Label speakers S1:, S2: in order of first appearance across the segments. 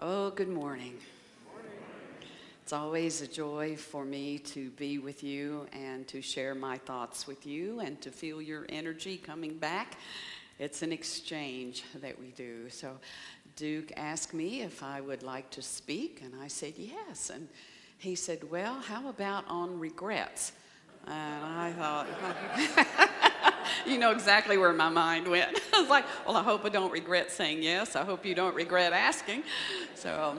S1: Oh, good morning. It's always a joy for me to be with you and to share my thoughts with you and to feel your energy coming back. It's an exchange that we do. So Duke asked me if I would like to speak, and I said yes. And he said, well, how about on regrets? And I thought, you know exactly where my mind went. I was like, well, I hope I don't regret saying yes. I hope you don't regret asking. So,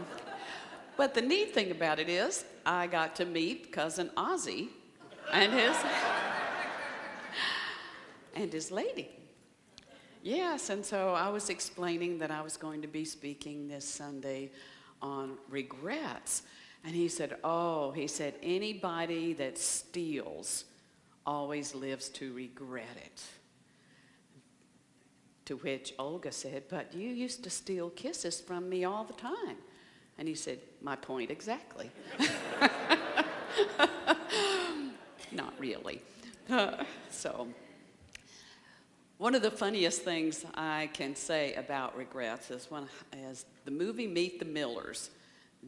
S1: but the neat thing about it is I got to meet cousin Ozzy and his lady. Yes, and so I was explaining that I was going to be speaking this Sunday on regrets. And he said, anybody that steals always lives to regret it. To which Olga said, but you used to steal kisses from me all the time. And he said, my point exactly. Not really. One of the funniest things I can say about regrets is the movie Meet the Millers.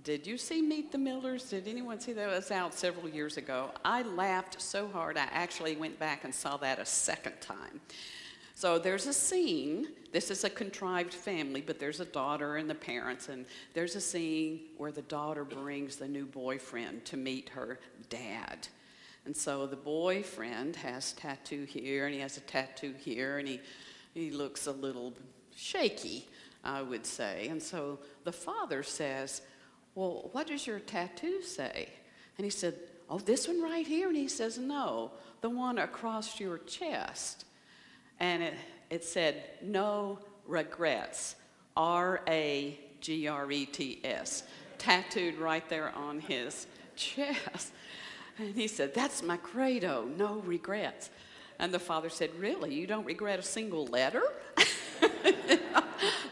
S1: Did you see Meet the Millers? Did anyone see that? It was out several years ago. I laughed so hard I actually went back and saw that a second time. So there's a scene, this is a contrived family, but there's a daughter and the parents, and there's a scene where the daughter brings the new boyfriend to meet her dad. And so the boyfriend has a tattoo here, and he has a tattoo here, and he looks a little shaky, I would say. And so the father says, well, what does your tattoo say? And he said, oh, this one right here? And he says, no, the one across your chest. And it said, no regrets, R-A-G-R-E-T-S, tattooed right there on his chest. And he said, that's my credo, no regrets. And the father said, really, you don't regret a single letter?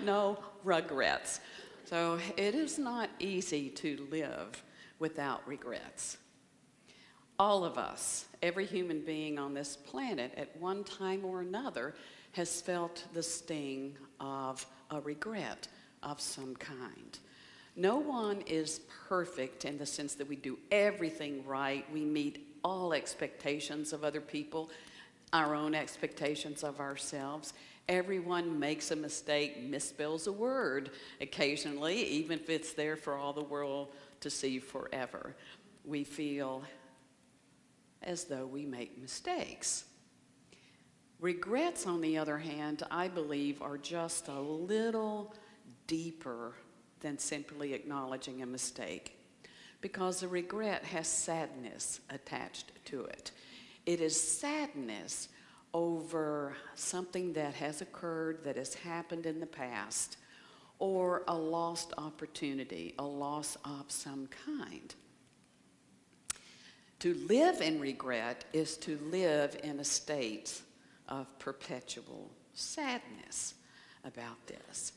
S1: No regrets. So it is not easy to live without regrets. All of us, every human being on this planet at one time or another has felt the sting of a regret of some kind. No one is perfect in the sense that we do everything right. We meet all expectations of other people, our own expectations of ourselves. Everyone makes a mistake, misspells a word occasionally, even if it's there for all the world to see forever. We feel as though we make mistakes. Regrets, on the other hand, I believe are just a little deeper than simply acknowledging a mistake, because a regret has sadness attached to it. It is sadness over something that has occurred, that has happened in the past, or a lost opportunity, a loss of some kind. To live in regret is to live in a state of perpetual sadness about this.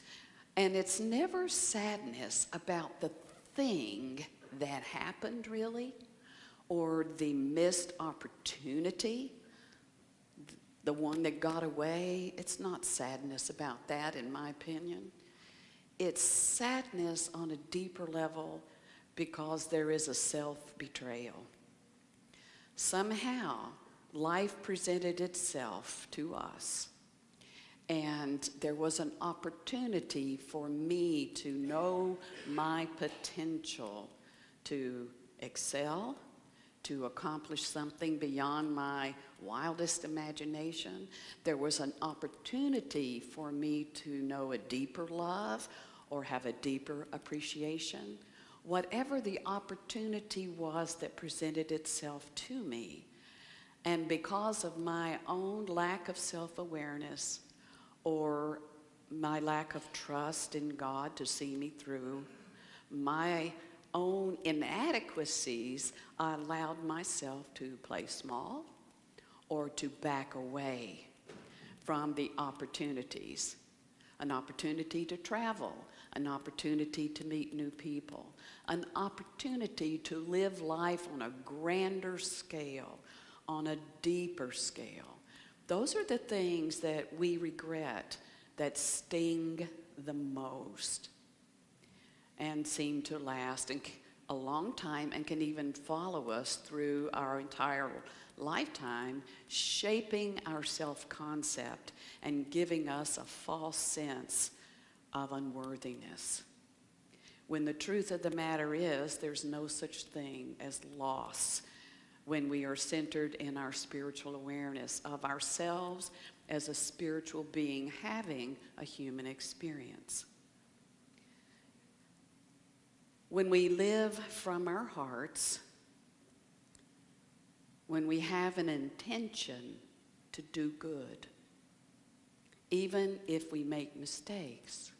S1: And it's never sadness about the thing that happened, really, or the missed opportunity, the one that got away. It's not sadness about that, in my opinion. It's sadness on a deeper level because there is a self-betrayal. Somehow, life presented itself to us, and there was an opportunity for me to know my potential to excel, to accomplish something beyond my wildest imagination. There was an opportunity for me to know a deeper love or have a deeper appreciation. Whatever the opportunity was that presented itself to me, and because of my own lack of self-awareness or my lack of trust in God to see me through, my own inadequacies, I allowed myself to play small or to back away from the opportunities. An opportunity to travel, an opportunity to meet new people, an opportunity to live life on a grander scale, on a deeper scale. Those are the things that we regret, that sting the most. and seem to last a long time and can even follow us through our entire lifetime, shaping our self-concept and giving us a false sense of unworthiness. When the truth of the matter is, there's no such thing as loss when we are centered in our spiritual awareness of ourselves as a spiritual being having a human experience. When we live from our hearts, when we have an intention to do good, even if we make mistakes,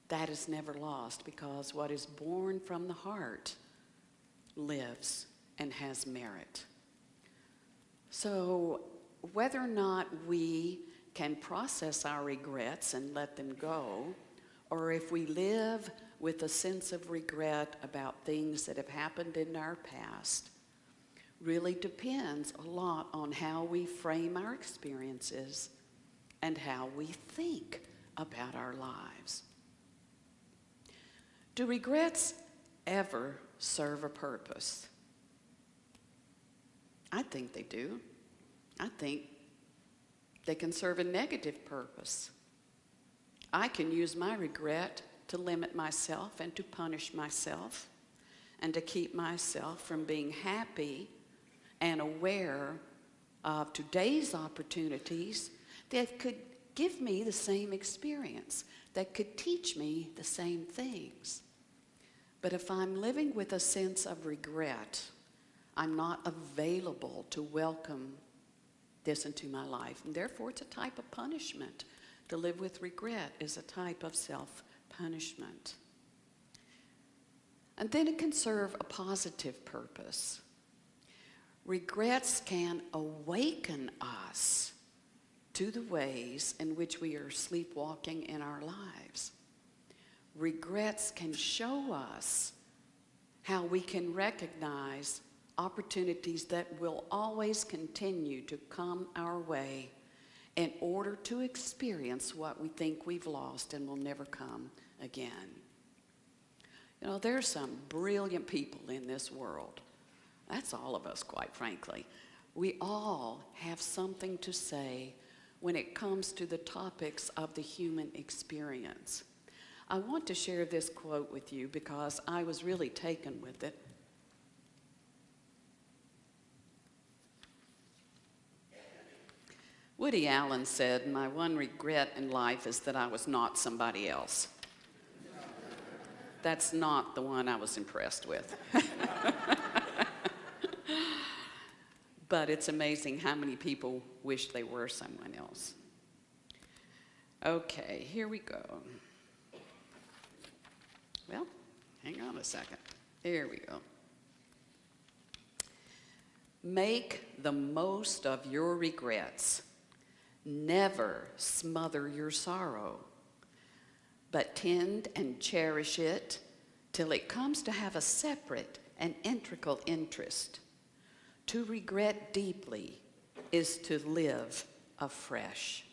S1: that is never lost, because what is born from the heart lives and has merit. So whether or not we can process our regrets and let them go, or if we live with a sense of regret about things that have happened in our past, really depends a lot on how we frame our experiences and how we think about our lives. Do regrets ever serve a purpose? I think they do. I think they can serve a negative purpose. I can use my regret to limit myself and to punish myself and to keep myself from being happy and aware of today's opportunities that could give me the same experience, that could teach me the same things. But if I'm living with a sense of regret, I'm not available to welcome this into my life. And therefore, it's a type of punishment. To live with regret is a type of self-punishment. And then it can serve a positive purpose. Regrets can awaken us to the ways in which we are sleepwalking in our lives. Regrets can show us how we can recognize opportunities that will always continue to come our way in order to experience what we think we've lost and will never come again. You know, there's some brilliant people in this world. That's all of us, quite frankly. We all have something to say when it comes to the topics of the human experience. I want to share this quote with you because I was really taken with it. Woody Allen said, "My one regret in life is that I was not somebody else." That's not the one I was impressed with. But it's amazing how many people wish they were someone else. Okay, here we go. Well, hang on a second. Here we go. Make the most of your regrets. Never smother your sorrow, but tend and cherish it till it comes to have a separate and integral interest. To regret deeply is to live afresh.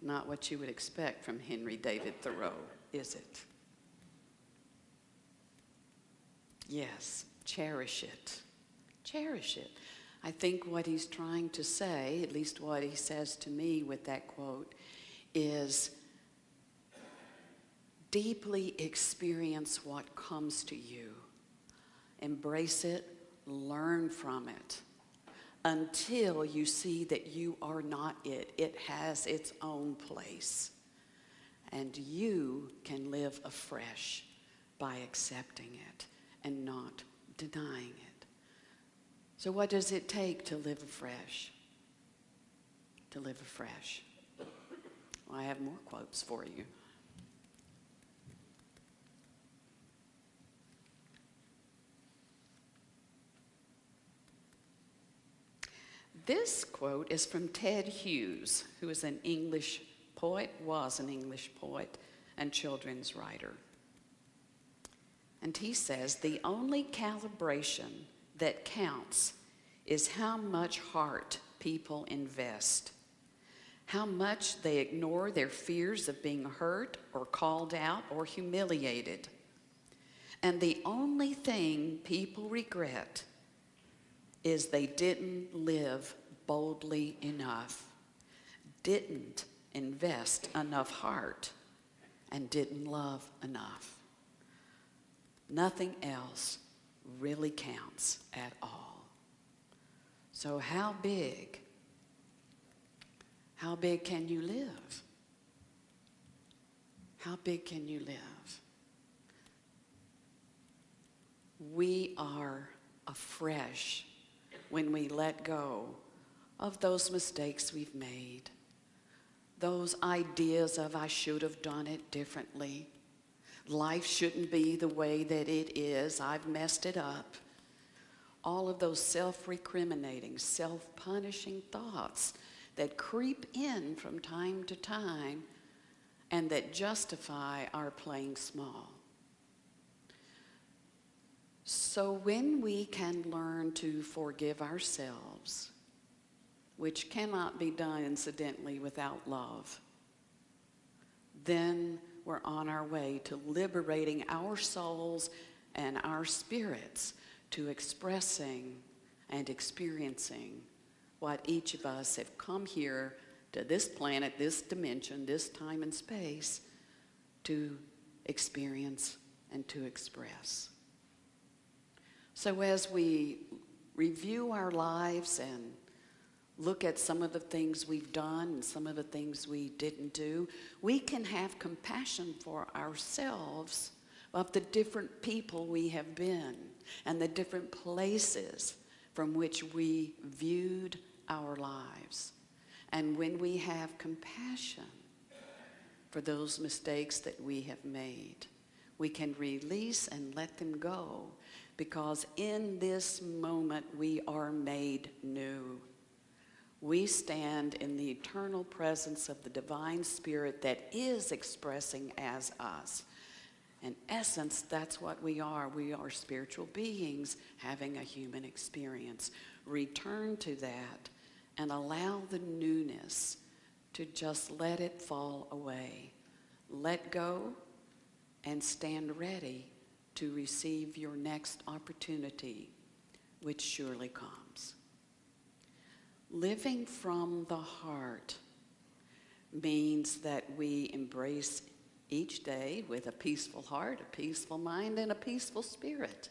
S1: Not what you would expect from Henry David Thoreau, is it? Yes, cherish it. Cherish it. I think what he's trying to say, at least what he says to me with that quote, is deeply experience what comes to you. Embrace it, learn from it, until you see that you are not it. It has its own place. And you can live afresh by accepting it and not denying it. So what does it take to live afresh? To live afresh. Well, I have more quotes for you. This quote is from Ted Hughes, who is an English poet, was an English poet and children's writer. And he says, "The only calibration that counts is how much heart people invest, how much they ignore their fears of being hurt or called out or humiliated. And the only thing people regret is they didn't live boldly enough, didn't invest enough heart, and didn't love enough. Nothing else really counts at all. So how big can you live? How big can you live? We are afresh when we let go of those mistakes we've made, those ideas of I should have done it differently. Life shouldn't be the way that it is. I've messed it up. All of those self-recriminating, self-punishing thoughts that creep in from time to time and that justify our playing small. So when we can learn to forgive ourselves, which cannot be done incidentally without love, then we're on our way to liberating our souls and our spirits to expressing and experiencing what each of us have come here to this planet, this dimension, this time and space to experience and to express. So as we review our lives and look at some of the things we've done and some of the things we didn't do, we can have compassion for ourselves of the different people we have been and the different places from which we viewed our lives. And when we have compassion for those mistakes that we have made, we can release and let them go, because in this moment we are made new. We stand in the eternal presence of the divine spirit that is expressing as us. In essence, that's what we are. We are spiritual beings having a human experience. Return to that and allow the newness to just let it fall away. Let go and stand ready to receive your next opportunity, which surely comes. Living from the heart means that we embrace each day with a peaceful heart, a peaceful mind, and a peaceful spirit.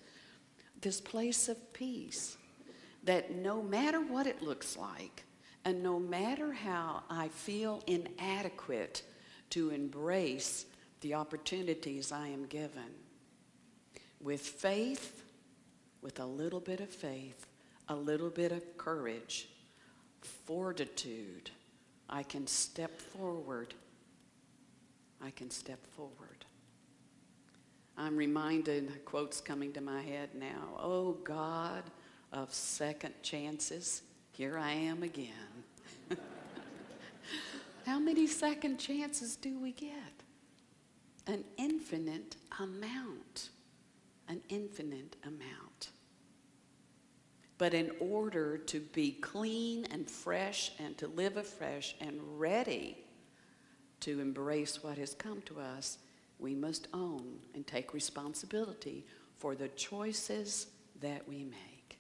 S1: This place of peace that no matter what it looks like, and no matter how I feel inadequate to embrace the opportunities I am given, with faith, with a little bit of faith, a little bit of courage, fortitude, I can step forward. I can step forward. I'm reminded, a quote's coming to my head now, "Oh God of second chances, here I am again." How many second chances do we get? An infinite amount. An infinite amount. But in order to be clean and fresh and to live afresh and ready to embrace what has come to us, we must own and take responsibility for the choices that we make.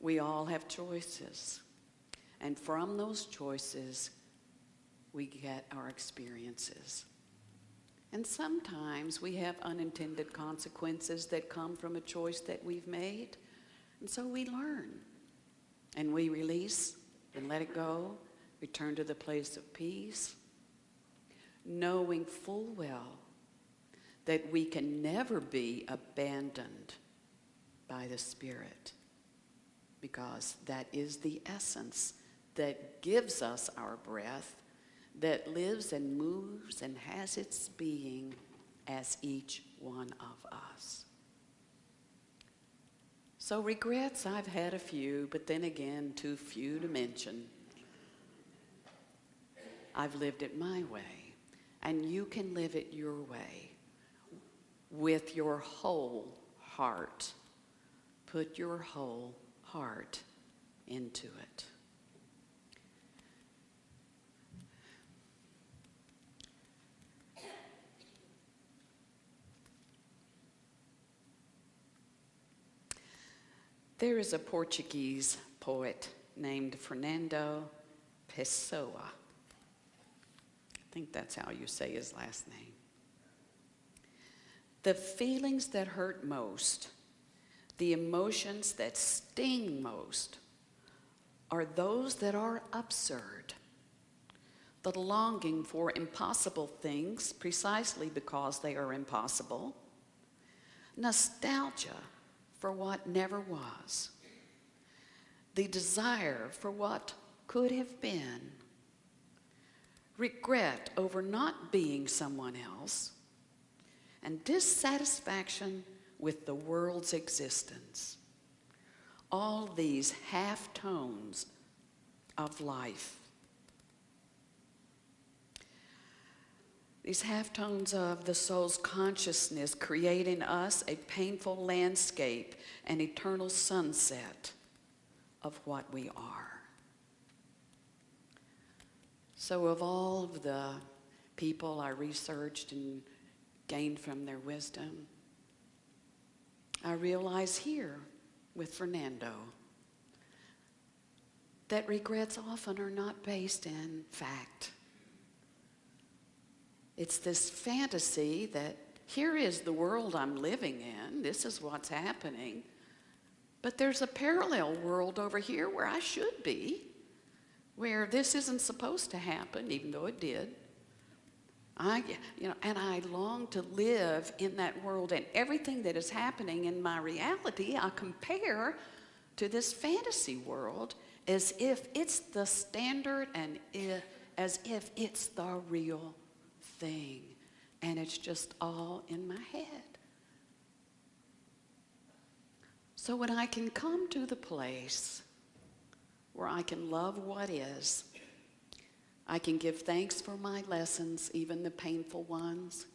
S1: We all have choices. And from those choices, we get our experiences. And sometimes we have unintended consequences that come from a choice that we've made. And so we learn. And we release and let it go, return to the place of peace, knowing full well that we can never be abandoned by the Spirit, because that is the essence that gives us our breath, that lives and moves and has its being as each one of us. So regrets, I've had a few, but then again, too few to mention. I've lived it my way, and you can live it your way with your whole heart. Put your whole heart into it. There is a Portuguese poet named Fernando Pessoa. I think that's how you say his last name. The feelings that hurt most, the emotions that sting most, are those that are absurd. The longing for impossible things precisely because they are impossible. Nostalgia for what never was. The desire for what could have been. Regret over not being someone else. And dissatisfaction with the world's existence. All these half tones of life. These half tones of the soul's consciousness create in us a painful landscape, an eternal sunset of what we are. So of all of the people I researched and gained from their wisdom, I realize here with Fernando that regrets often are not based in fact. It's this fantasy that here is the world I'm living in, this is what's happening, but there's a parallel world over here where I should be, where this isn't supposed to happen, even though it did. And I long to live in that world, and everything that is happening in my reality, I compare to this fantasy world as if it's the standard and as if it's the real thing, and it's just all in my head. So when I can come to the place where I can love what is, I can give thanks for my lessons, even the painful ones,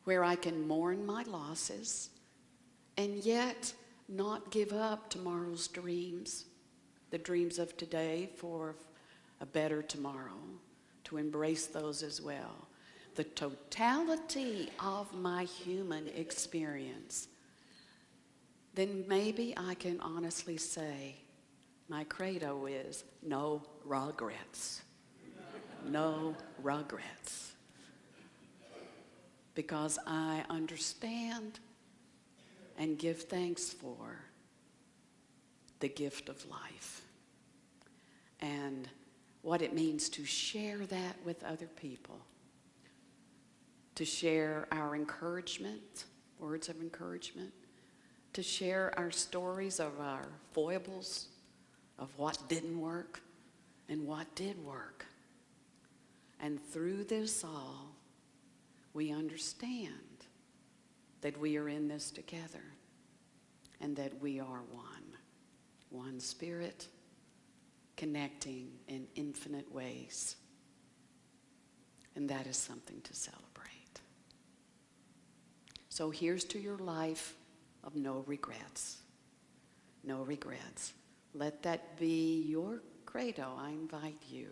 S1: where I can mourn my losses and yet not give up tomorrow's dreams, the dreams of today for a better tomorrow, to embrace those as well. The totality of my human experience, then maybe I can honestly say, my credo is no regrets. No regrets. Because I understand and give thanks for the gift of life and what it means to share that with other people, to share our encouragement, words of encouragement, to share our stories of our foibles, of what didn't work and what did work. And through this all, we understand that we are in this together and that we are one spirit connecting in infinite ways. And that is something to celebrate. So here's to your life of no regrets. No regrets. Let that be your credo. I invite you.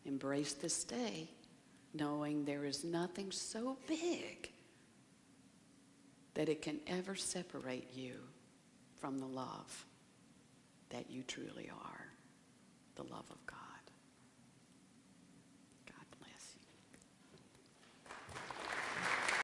S1: Embrace this day, knowing there is nothing so big that it can ever separate you from the love that you truly are, the love of God.